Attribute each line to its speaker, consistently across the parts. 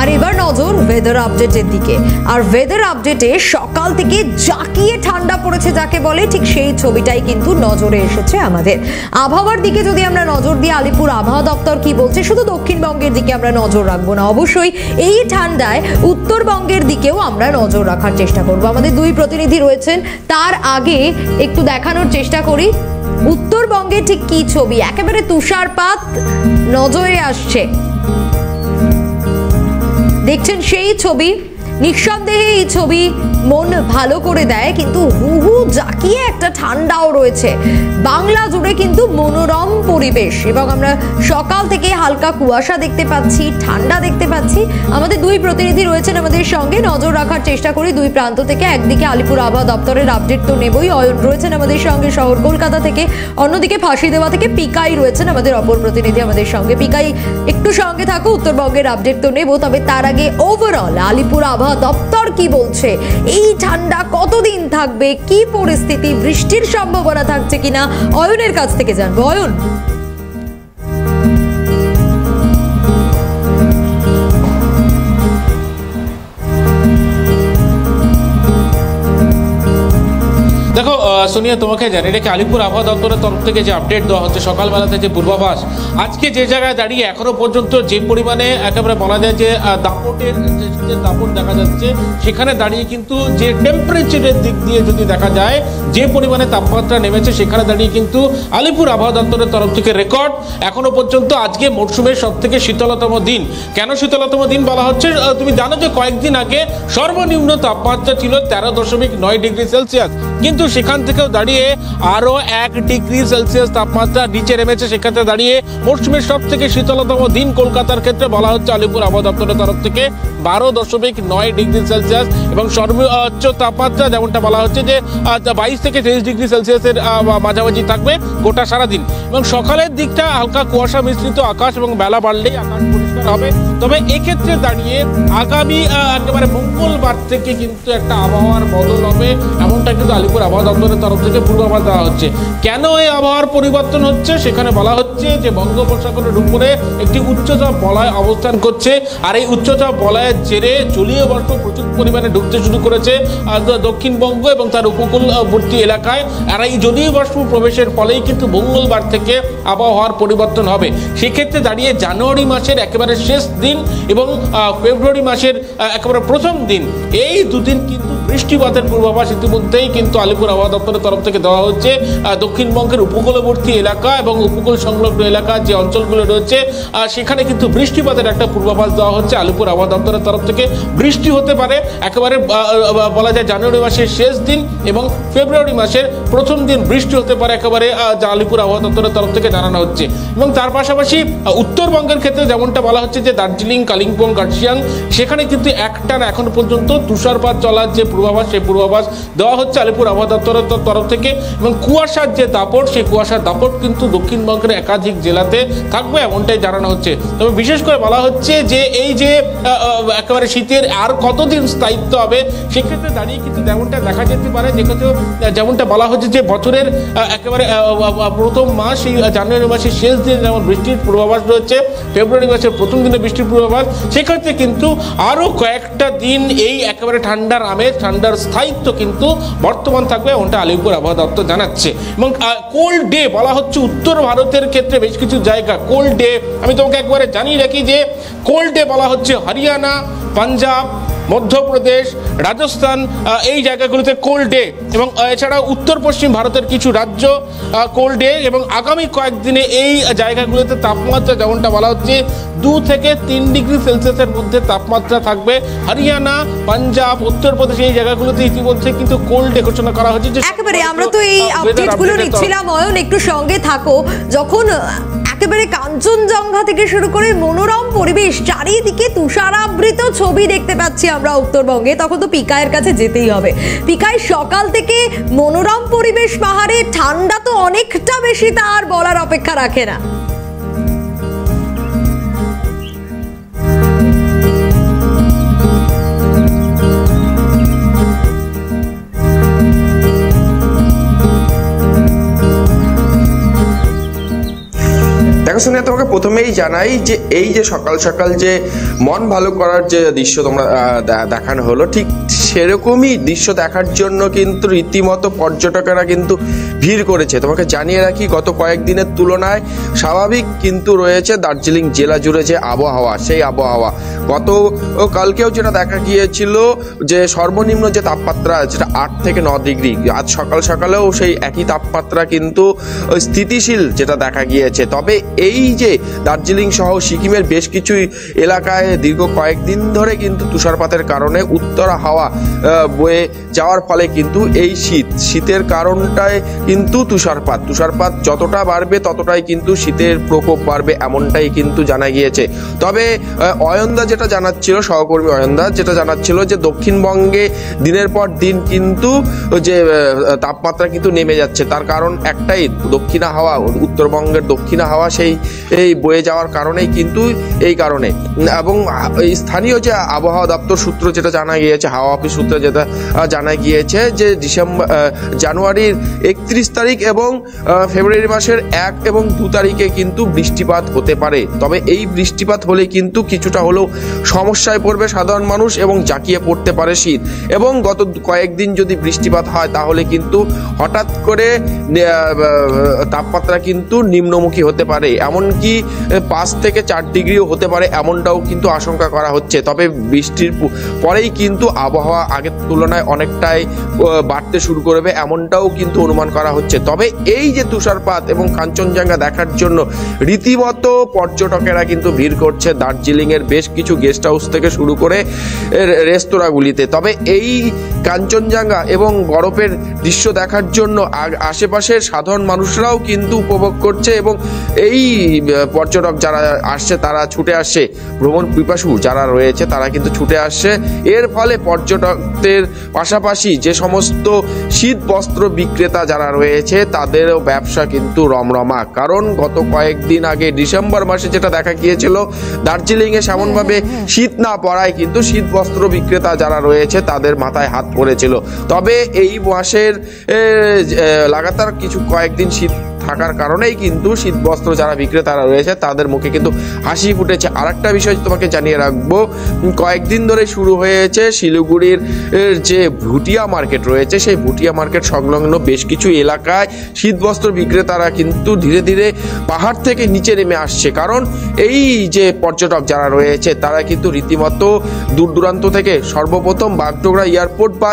Speaker 1: আর এবার নজর ওয়েদার আপডেটের দিকে। আর ওয়েদার আপডেটে সকাল থেকে জাকিয়ে ঠান্ডা পড়েছে যাকে বলে, ঠিক সেই ছবিটাই কিন্তু নজরে এসেছে আমাদের। আবহাওয়ার দিকে যদি আমরা নজর দিই, আলিপুর আবহাওয়া দপ্তর কি বলছে, শুধু দক্ষিণবঙ্গের দিকে আমরা নজর রাখবো না, অবশ্যই এই ঠান্ডায় উত্তরবঙ্গের দিকেও আমরা নজর রাখার চেষ্টা করব। আমাদের দুই প্রতিনিধি রয়েছেন, তার আগে একটু দেখানোর চেষ্টা করি উত্তরবঙ্গে ঠিক কি ছবি। একেবারে তুষারপাত নজরে আসছে, দেখছেন সেই ছবি। নিঃসন্দেহে এই ছবি মন ভালো করে দেয়, কিন্তু হুহু জাকিয়ে একটা ঠান্ডাও রয়েছে। বাংলা জুড়ে কিন্তু মনোরম পরিবেশ, এবং আমরা সকাল থেকে হালকা কুয়াশা দেখতে পাচ্ছি, ঠান্ডা দেখতে পাচ্ছি। আমাদের দুই প্রতিনিধি রয়েছেন আমাদের সঙ্গে, নজর রাখার চেষ্টা করি দুই প্রান্ত থেকে। একদিকে আলিপুর আবহাওয়া দপ্তরের আপডেট তো নেবই, অয়ন রয়েছেন আমাদের সঙ্গে শহর কলকাতা থেকে, অন্যদিকে ফাঁসিদেওয়া থেকে পিকাই রয়েছেন আমাদের অপর প্রতিনিধি আমাদের সঙ্গে। পিকাই, একটু সঙ্গে থাকো, উত্তরবঙ্গের আপডেট তো নেব, তবে তার আগে ওভারঅল আলিপুর আবহাওয়া দপ্তর কি বলছে, এই ঠান্ডা কতদিন থাকবে, কি পরিস্থিতি, বৃষ্টির সম্ভাবনা থাকছে কিনা, অয়নের কাছ থেকে জানবো। অয়ন,
Speaker 2: দেখো সোনিয়া, তোমাকে জানিয়ে রেখে আলিপুর আবহাওয়া দপ্তরের তরফ থেকে যে আপডেট দেওয়া হচ্ছে সকালবেলাতে, যে পূর্বাভাস, আজকে যে জায়গায় দাঁড়িয়ে এখনো পর্যন্ত যে পরিমাণে একেবারে বলা যায় যে দাপটের যে দাপট দেখা যাচ্ছে, সেখানে দাঁড়িয়ে কিন্তু যে টেম্পারেচারের দিক দিয়ে যদি দেখা যায় যে পরিমাণে তাপমাত্রা নেমেছে, সেখানে দাঁড়িয়ে কিন্তু আলিপুর আবহাওয়া দপ্তরের তরফ থেকে রেকর্ড এখনো পর্যন্ত আজকে মরশুমের সব থেকে শীতলতম দিন। কেন শীতলতম দিন বলা হচ্ছে? তুমি জানো যে কয়েকদিন আগে সর্বনিম্ন তাপমাত্রা ছিল 13.9 ডিগ্রি সেলসিয়াস, কিন্তু সেখান থেকেও দাঁড়িয়ে আরো 1 ডিগ্রি সেলসিয়াস তাপমাত্রা নিচে নেমেছে। সেক্ষেত্রে দাঁড়িয়ে মরশুমের সব থেকে শীতলতম দিন কলকাতার ক্ষেত্রে বলা হচ্ছে আলিপুর আবহাওয়া দপ্তরের তরফ থেকে 12.9 ডিগ্রি সেলসিয়াস, এবং সর্বোচ্চ তাপমাত্রা যেমনটা বলা হচ্ছে যে 22 থেকে 23 ডিগ্রি সেলসিয়াসের মাঝামাঝি থাকবে গোটা সারাদিন। এবং সকালের দিকটা হালকা কুয়াশা মিশ্রিত আকাশ, এবং বেলা বাড়লেই আকাশ পরিষ্কার হবে। তবে এক্ষেত্রে দাঁড়িয়ে আগামী একেবারে মঙ্গলবার থেকে কিন্তু একটা আবহাওয়ার বদল হবে, এমনটা কিন্তু আলিপুর আবহাওয়া দপ্তরের তরফ থেকে পূর্বাভাস দেওয়া হচ্ছে। কেন এই আবহাওয়ার পরিবর্তন হচ্ছে? সেখানে বলা হচ্ছে যে বঙ্গোপসাগরের উপরে একটি উচ্চচাপ বলয় অবস্থান করছে, আর এই উচ্চচাপ বলয়ের জেরে জলীয় বাষ্প প্রচুর পরিমাণে ঢুকতে শুরু করেছে দক্ষিণবঙ্গ এবং তার উপকূলবর্তী এলাকায়। আর এই জলীয় বাষ্প প্রবেশের ফলেই কিন্তু মঙ্গলবার থেকে আবহাওয়ার পরিবর্তন হবে। সেক্ষেত্রে দাঁড়িয়ে জানুয়ারি মাসের একেবারে শেষ দিন এবং ফেব্রুয়ারি মাসের একেবারে প্রথম দিন, এই দুদিন কিন্তু বৃষ্টিপাতের পূর্বাভাস ইতিমধ্যেই কিন্তু আলিপুর আবহাওয়া দপ্তরের তরফ থেকে দেওয়া হচ্ছে। দক্ষিণবঙ্গের উপকূলবর্তী এলাকা এবং উপকূল সংলগ্ন এলাকার যে অঞ্চলগুলো রয়েছে, সেখানে কিন্তু বৃষ্টিপাতের একটা পূর্বাভাস দেওয়া হচ্ছে আলিপুর আবহাওয়া দপ্তরের তরফ থেকে। বৃষ্টি হতে পারে একেবারে বলা যায় জানুয়ারি মাসের শেষ দিন এবং ফেব্রুয়ারি মাসের প্রথম দিন বৃষ্টি হতে পারে একেবারে আলিপুর আবহাওয়া দপ্তরের তরফ থেকে জানানো হচ্ছে। এবং তার পাশাপাশি উত্তরবঙ্গের ক্ষেত্রে যেমনটা বলা হচ্ছে যে দার্জিলিং, কালিম্পং, কার্শিয়াং, সেখানে কিন্তু একটানা এখন পর্যন্ত তুষারপাত চলার যে পূর্বাভাস, সেই পূর্বাভাস দেওয়া হচ্ছে আলিপুর আবহাওয়া দপ্তরের তরফ থেকে। এবং কুয়াশার যে দাপট, সেই কুয়াশার দাপট কিন্তু দক্ষিণবঙ্গের একাধিক জেলাতে থাকবে, এমনটাই জানানো হচ্ছে। তবে বিশেষ করে বলা হচ্ছে যে এই যে একেবারে শীতের আর কতদিন স্থায়িত্ব হবে, সেক্ষেত্রে দাঁড়িয়ে কিন্তু যেমনটা দেখা যেতে পারে, যেমনটা বলা হচ্ছে যে বছরের একেবারে প্রথম মাস, এই জানুয়ারি মাসের শেষ দিন যেমন বৃষ্টির পূর্বাভাস রয়েছে, ফেব্রুয়ারি মাসের প্রথম দিনে বৃষ্টির পূর্বাভাস, সেক্ষেত্রে কিন্তু আরও কয়েকটা দিন এই একেবারে ঠান্ডার আমেজ, ঠান্ডার স্থায়িত্ব কিন্তু বর্তমান থাকবে, এমনটা আলিপুর আবহাওয়া দপ্তর জানাচ্ছে। এবং কোল্ড ডে বলা হচ্ছে উত্তর ভারতের ক্ষেত্রে বেশ কিছু জায়গা কোল্ড ডে। আমি তোমাকে একবারে জানিয়ে রাখি যে কোল্ড ডে বলা হচ্ছে হরিয়ানা, পাঞ্জাব, মধ্যপ্রদেশ, রাজস্থান, এই জায়গাগুলোতে কোল্ড ডে, এবং এছাড়াও উত্তর পশ্চিম ভারতের কিছু রাজ্য কোল্ড ডে। এবং আগামী কয়েকদিনে এই জায়গাগুলোতে তাপমাত্রা যেমনটা বলা হচ্ছে 2 থেকে 3 ডিগ্রি সেলসিয়াসের মধ্যে তাপমাত্রা থাকবে। হরিয়ানা, পাঞ্জাব, উত্তরপ্রদেশ, এই জায়গাগুলোতে ইতিমধ্যে কিন্তু কোল্ড ডে ঘোষণা করা হয়েছে।
Speaker 1: একেবারে আমরা তো এই আপডেটগুলো নিচ্ছিলাম, অয়ন একটু সঙ্গে থাকো। যখন একেবারে কাঞ্চনজঙ্ঘা থেকে শুরু করে মনোরম পরিবেশ, চারিদিকে তুষারাবৃত ছবি দেখতে পাচ্ছি আমরা উত্তরবঙ্গে, তখন তো পিকাইয়ের কাছে যেতেই হবে। পিকাই, সকাল থেকে মনোরম পরিবেশ পাহাড়ে, ঠান্ডা তো অনেকটা বেশি, তা আর বলার অপেক্ষা রাখে না।
Speaker 3: দেখো শুনে সোনিয়া, তোমাকে প্রথমেই জানাই যে এই যে সকাল সকাল যে মন ভালো করার যে দৃশ্য তোমরা দেখানো হলো, ঠিক সেরকমই দৃশ্য দেখার জন্য কিন্তু রীতিমতো পর্যটকেরা কিন্তু ভিড় করেছে। তোমাকে জানিয়ে রাখি, গত কয়েকদিনের তুলনায় স্বাভাবিক কিন্তু রয়েছে দার্জিলিং জেলা জুড়ে যে আবহাওয়া, সেই আবহাওয়া গত কালকেও যেটা দেখা গিয়েছিল যে সর্বনিম্ন যে তাপমাত্রা যেটা 8 থেকে 9 ডিগ্রি, আজ সকাল সকালেও সেই একই তাপমাত্রা কিন্তু স্থিতিশীল যেটা দেখা গিয়েছে। তবে এই যে দার্জিলিং সহ সিকিমের বেশ কিছু এলাকায় দীর্ঘ কয়েকদিন ধরে কিন্তু তুষারপাতের কারণে উত্তরা হাওয়া বয়ে যাওয়ার ফলে কিন্তু এই শীতের কারণটায় কিন্তু তুষারপাত যতটা বাড়বে ততটাই কিন্তু শীতের প্রকোপ বাড়বে, এমনটাই কিন্তু জানা গিয়েছে। তবে অয়নদা যেটা জানাচ্ছিল, সহকর্মী অয়নদা যেটা জানাচ্ছিল যে দক্ষিণবঙ্গে দিনের পর দিন কিন্তু যে তাপমাত্রা কিন্তু নেমে যাচ্ছে, তার কারণ একটাই, দক্ষিণা হাওয়া, উত্তরবঙ্গের দক্ষিণা হাওয়া এই বয়ে যাওয়ার কারণেই কিন্তু এই কারণে। এবং স্থানীয় যে আবহাওয়া দপ্তর সূত্র যেটা জানা গিয়েছে, হাওয়া অফিস সূত্রে যেটা জানা গিয়েছে যে জানুয়ারির 31 তারিখ এবং ফেব্রুয়ারি মাসের 1 এবং 2 তারিখে কিন্তু বৃষ্টিপাত হতে পারে। তবে এই বৃষ্টিপাত হলে কিন্তু কিছুটা হলেও সমস্যায় পড়বে সাধারণ মানুষ এবং জাঁকিয়ে পড়তে পারে শীত। এবং গত কয়েকদিন যদি বৃষ্টিপাত হয় তাহলে কিন্তু হঠাৎ করে তাপমাত্রা কিন্তু নিম্নমুখী হতে পারে, এমনকি 5 থেকে 4 ডিগ্রিও হতে পারে, এমনটাও কিন্তু আশঙ্কা করা হচ্ছে। তবে বৃষ্টির পরেই কিন্তু আবহাওয়া আগের তুলনায় অনেকটাই বাড়তে শুরু করবে, এমনটাও কিন্তু অনুমান করা হচ্ছে। তবে এই যে তুষারপাত এবং কাঞ্চনজঙ্ঘা দেখার জন্য রীতিমতো পর্যটকেরা কিন্তু ভিড় করছে দার্জিলিং এর বেশ কিছু গেস্ট হাউস থেকে শুরু করে রেস্তোরাঁগুলিতে। তবে এই কাঞ্চনজঙ্ঘা এবং বরফের দৃশ্য দেখার জন্য আশেপাশের সাধারণ মানুষরাও কিন্তু উপভোগ করছে এবং এই পর্যটক যারা আসছে তারা ছুটে আসছে, ভ্রমণ পিপাসু যারা রয়েছে তারা কিন্তু ছুটে আসছে। এর ফলে পর্যটকদের পাশাপাশি যে সমস্ত শীত বস্ত্র বিক্রেতা যারা রয়েছে তাদেরও ব্যবসা কিন্তু রমরমা, কারণ গত কয়েকদিন আগে ডিসেম্বর মাসে যেটা দেখা গিয়েছিল দার্জিলিংয়ে সেমনভাবে শীত না পড়ায় কিন্তু শীত বস্ত্র বিক্রেতা যারা রয়েছে তাদের মাথায় হাত পড়েছিল। তবে এই মাসের লাগাতার কয়েকদিন শীত থাকার কারণেই কিন্তু শীত বস্ত্র যারা বিক্রেতারা রয়েছে তাদের মুখে কিন্তু হাসি ফুটেছে। আরেকটা বিষয় তোমাকে জানিয়ে রাখবো, কয়েকদিন ধরে শুরু হয়েছে শিলিগুড়ির যে ভুটিয়া মার্কেট রয়েছে, সেই ভুটিয়া মার্কেট সংলগ্ন বেশ কিছু এলাকায় শীত বস্ত্র বিক্রেতারা কিন্তু ধীরে ধীরে পাহাড় থেকে নিচে নেমে আসছে, কারণ এই যে পর্যটক যারা রয়েছে তারা কিন্তু রীতিমতো দূর দূরান্ত থেকে সর্বপ্রথম বাগডোগরা এয়ারপোর্ট বা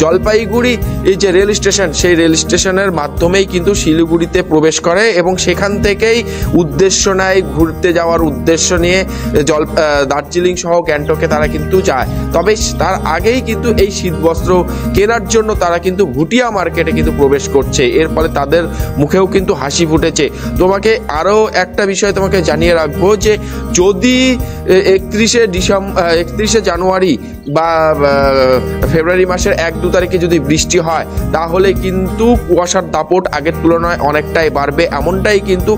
Speaker 3: জলপাইগুড়ি এই যে রেল স্টেশন, সেই রেল স্টেশনের মাধ্যমেই কিন্তু শিলিগুড়ি প্রবেশ করে এবং সেখান থেকেই উদ্দেশ্য নেয়, ঘুরতে যাওয়ার উদ্দেশ্য নিয়ে দার্জিলিং সহ গ্যাংটকে তারা কিন্তু যায়। তবে তার আগেই কিন্তু এই শীত বস্ত্র কেনার জন্য তারা কিন্তু ভুটিয়া মার্কেটে কিন্তু প্রবেশ করছে, এর ফলে তাদের মুখেও কিন্তু হাসি ফুটেছে। তোমাকে আরও একটা বিষয় তোমাকে জানিয়ে রাখবো যে যদি 31শে জানুয়ারি বা ফেব্রুয়ারি মাসের 1-2 তারিখে যদি বৃষ্টি হয় তাহলে কিন্তু কুয়াশার দাপট আগের তুলনায় অনেকটাই বাড়বে, এমনটাই কিন্তু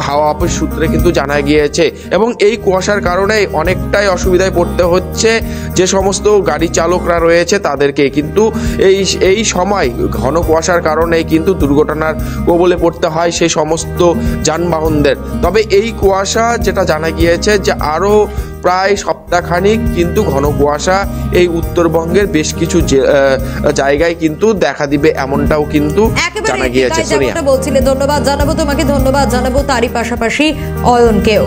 Speaker 3: হাওয়া অফিস সূত্রে কিন্তু জানা গিয়েছে। এবং এই কুয়াশার কারণে অনেকটাই অসুবিধায় পড়তে হচ্ছে যে সমস্ত গাড়ি চালকরা রয়েছে তাদেরকে, কিন্তু এই সময় ঘন কুয়াশার কারণে কিন্তু দুর্ঘটনার কবলে পড়তে হয় সেই সমস্ত যানবাহনদের। তবে এই কুয়াশা যেটা জানা গিয়েছে যে আরও প্রায় সপ্তাহখানিক কিন্তু ঘন কুয়াশা এই উত্তরবঙ্গের বেশ কিছু জায়গায় কিন্তু দেখা দিবে, এমনটাও কিন্তু জানা গিয়েছে।
Speaker 1: বলছিলে, ধন্যবাদ জানাবো তোমাকে, ধন্যবাদ জানাবো তারই পাশাপাশি অয়নকেও।